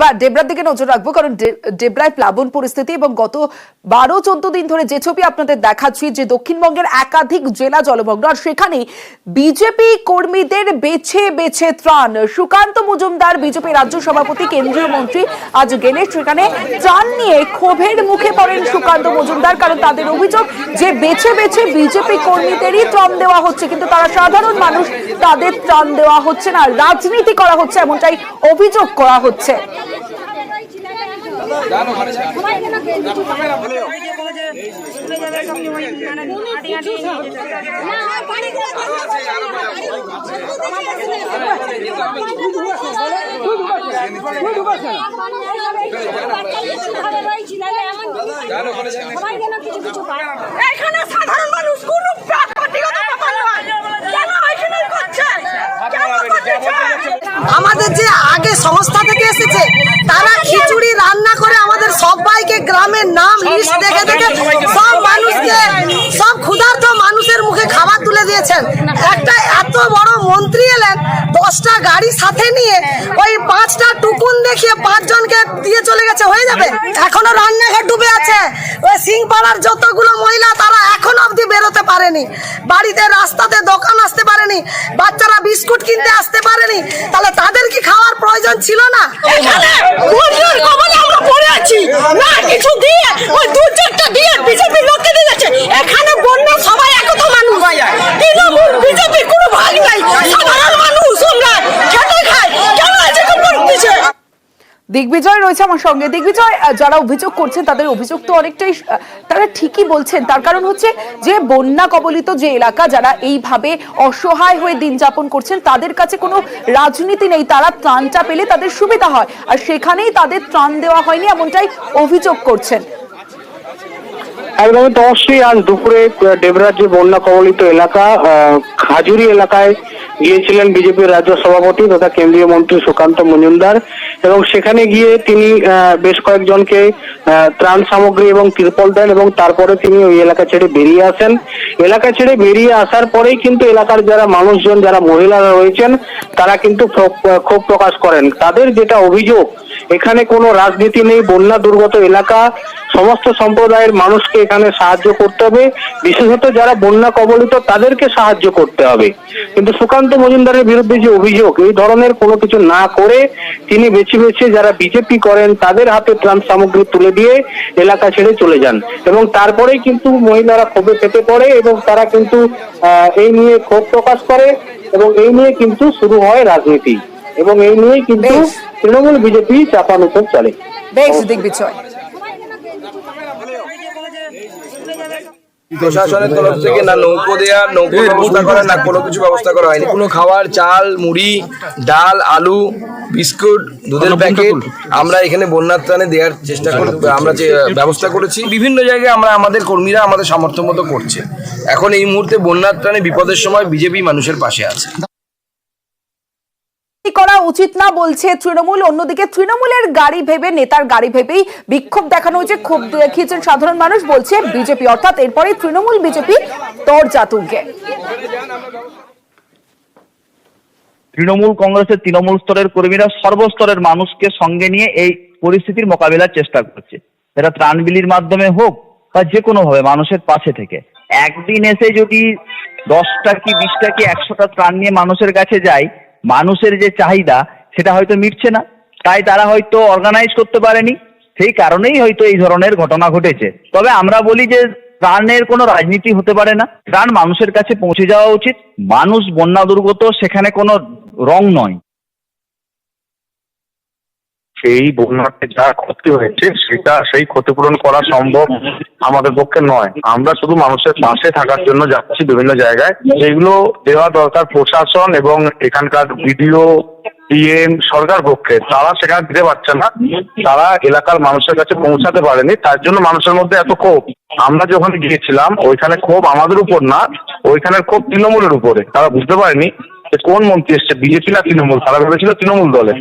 বা ডেবরার দিকে নজর রাখবো, কারণ ডেবরায় প্লাবন পরিস্থিতি এবং গত 12-14 দিন ধরে যে ছবি আপনাদের দেখাচ্ছি যে দক্ষিণবঙ্গের একাধিক জেলা জলমগ্ন, আর সেখানে বিজেপি কর্মীদের বেছে বেছে ত্রাণ। সুকান্ত মজুমদার বিজেপি রাজ্য সভাপতি, কেন্দ্রীয় মন্ত্রী আজ গেলে সেখানে ত্রাণ নিয়ে ক্ষোভের মুখে পড়েন সুকান্ত মজুমদার, কারণ তাদের অভিযোগ যে বেছে বেছে বিজেপি কর্মীদেরই ত্রাণ দেওয়া হচ্ছে, কিন্তু তারা সাধারণ মানুষ, তাদের ত্রাণ দেওয়া হচ্ছে না, রাজনীতি করা হচ্ছে, এমনটাই অভিযোগ করা হচ্ছে। এখানে সাধারণ মানুষ কোনো ব্যক্তিগত ব্যাপার নয়, কেন এখানে করছে? আমাদের যে আগে সংস্থা থেকে এসেছে তারা খিচুড়ি রান্না করে আমাদের সবাইকে গ্রামের নাম লিস্ট দেখে দেখে সব মানুষকে, সব ক্ষুধার্ত মানুষের মুখে খাবার তুলে দিয়েছেন। একটা এত বড় মন্ত্রী এলেন 10টা গাড়ি সাথে নিয়ে ওই 5টা টুকুন দেখিয়ে 5 জনকে দিয়ে চলে গেছে, হয়ে যাবে? এখনো রান্নাঘর ডুবে আছে। ওই সিংপাড়ার যতগুলো মহিলা তারা এখনো অবধি বেরোতে পারেনি, বাড়িতে রাস্তাতে দোকান আসতে পারেনি, বাচ্চারা বিস্কুট কিনতে আসতে পারেনি, তাহলে তাদের কি খাওয়ার প্রয়োজন ছিল না? এখানে বন্যার কবলে আমরা পড়ে আছি, না কিছু দিয়ে ওই 2-4টা দিয়ে বিজেপি লোককে দিয়ে যাচ্ছে। এখানে বন্যা সবাই একতা মানুষ, তৃণমূল বিজেপি কোনো ভাগ নাই, সাধারণ মানুষ আমরা খেটে খাই, কেন আছে করতেছে? দিগ্বিজয় রয়েছে আমার সঙ্গে। দিগ্বিজয়, যারা অভিযোগ করছেন তাদের অভিযোগ তো অনেকটাই তারা ঠিকই বলছেন, তার কারণ হচ্ছে যে বন্যা কবলিত যে এলাকা, যারা এইভাবে অসহায় হয়ে দিন যাপন করছেন তাদের কাছে কোনো রাজনীতি নেই, তারা ত্রাণটা পেলে তাদের সুবিধা হয়, আর সেখানেই তাদের ত্রাণ দেওয়া হয়নি, এমনটাই অভিযোগ করছেন। একদমই অবশ্যই আজ দুপুরে ডেবরার যে বন্যা কবলিত এলাকা খাজুরি এলাকায় গিয়েছিলেন বিজেপির রাজ্য সভাপতি তথা কেন্দ্রীয় মন্ত্রী সুকান্ত মজুমদার, এবং সেখানে গিয়ে তিনি বেশ কয়েকজনকে ত্রাণ সামগ্রী এবং তিরপল দেন, এবং তারপরে তিনি ওই এলাকা ছেড়ে বেরিয়ে আসেন। এলাকা ছেড়ে বেরিয়ে আসার পরেই কিন্তু এলাকার যারা মানুষজন, যারা মহিলারা রয়েছেন তারা কিন্তু ক্ষোভ প্রকাশ করেন। তাদের যেটা অভিযোগ, এখানে কোনো রাজনীতি নেই, বন্যা দুর্গত এলাকা, সমস্ত সম্প্রদায়ের মানুষকে এখানে সাহায্য করতে হবে, বিশেষত যারা বন্যা কবলিত তাদেরকে সাহায্য করতে হবে। কিন্তু সুকান্ত মজুমদারের বিরুদ্ধে যে অভিযোগ, এই ধরনের কোনো কিছু না করে তিনি বেছে বেছে যারা বিজেপি করেন তাদের হাতে ত্রাণ সামগ্রী তুলে দিয়ে এলাকা ছেড়ে চলে যান, এবং তারপরেই কিন্তু মহিলারা ক্ষোভে ফেটে পড়ে এবং তারা কিন্তু এই নিয়ে ক্ষোভ প্রকাশ করে, এবং এই নিয়ে কিন্তু শুরু হয় রাজনীতি, এবং এই নিয়েই কিন্তু তৃণমূল বিজেপি চাপানুতর চলে। বেশ দিগ্বিজয়, প্রশাসনের তরফ থেকে না নৌকো দেয়া, নৌকো ব্যবস্থা করা, না কোনো কিছু ব্যবস্থা করা হয়নি। কোনো খাবার, চাল, মুড়ি, ডাল, আলু, বিস্কুট, দুধের প্যাকেট আমরা এখানে বন্যার ত্রাণে দেওয়ার চেষ্টা করে আমরা যে ব্যবস্থা করেছি, বিভিন্ন জায়গায় আমরা আমাদের কর্মীরা আমাদের সামর্থ্য মতো করছে। এখন এই মুহূর্তে বন্যার ত্রাণে বিপদের সময় বিজেপি মানুষের পাশে আছে। করা উচিত না বলছে তৃণমূল, অন্যদিকে তৃণমূলের গাড়ি ভেবে, নেতার গাড়ি ভেবেই বিক্ষোভ দেখানো হয়েছে, ক্ষোভ দেখিয়েছেন সাধারণ মানুষ, বলছে বিজেপি, অর্থাৎ এরপরে তৃণমূল বিজেপি তরজা তুঙ্গে। তৃণমূল কংগ্রেসের তৃণমূল স্তরের কর্মীরা সর্বস্তরের মানুষকে সঙ্গে নিয়ে এই পরিস্থিতির মোকাবিলার চেষ্টা করছে, এটা ত্রাণ বিলির মাধ্যমে হোক বা যে কোনো ভাবে মানুষের পাশে থেকে। একদিন এসে যদি 10টা কি 20টা কি 100টা ত্রাণ নিয়ে মানুষের কাছে যায়, মানুষের যে চাহিদা সেটা হয়তো মিটছে না, তাই তারা হয়তো অর্গানাইজ করতে পারেনি, সেই কারণেই হয়তো এই ধরনের ঘটনা ঘটেছে। তবে আমরা বলি যে ত্রাণের কোনো রাজনীতি হতে পারে না, ত্রাণ মানুষের কাছে পৌঁছে যাওয়া উচিত। মানুষ বন্যা দুর্গত, সেখানে কোনো রং নয়। সেই বন্যাতে যা ক্ষতি হয়েছে সেই ক্ষতিপূরণ করা সম্ভব আমাদের পক্ষে নয়। আমরা শুধু মানুষের পাশে থাকার জন্য যাচ্ছি বিভিন্ন জায়গায়, যেগুলো দেওয়া দরকার প্রশাসন এবং এখানকার বিডিও, ডিএম, সরকার পক্ষে, তারা সেখানে দিতে পারছে না, তারা এলাকার মানুষের কাছে পৌঁছাতে পারেনি, তার জন্য মানুষের মধ্যে এত ক্ষোভ। আমরা যখন গিয়েছিলাম ওইখানে ক্ষোভ আমাদের উপর না, ওইখানের ক্ষোভ তৃণমূলের উপরে। তারা বুঝতে পারেনি যে কোন মন্ত্রী এসছে, বিজেপি না তৃণমূল, তারা ভেবেছিল তৃণমূল দলে।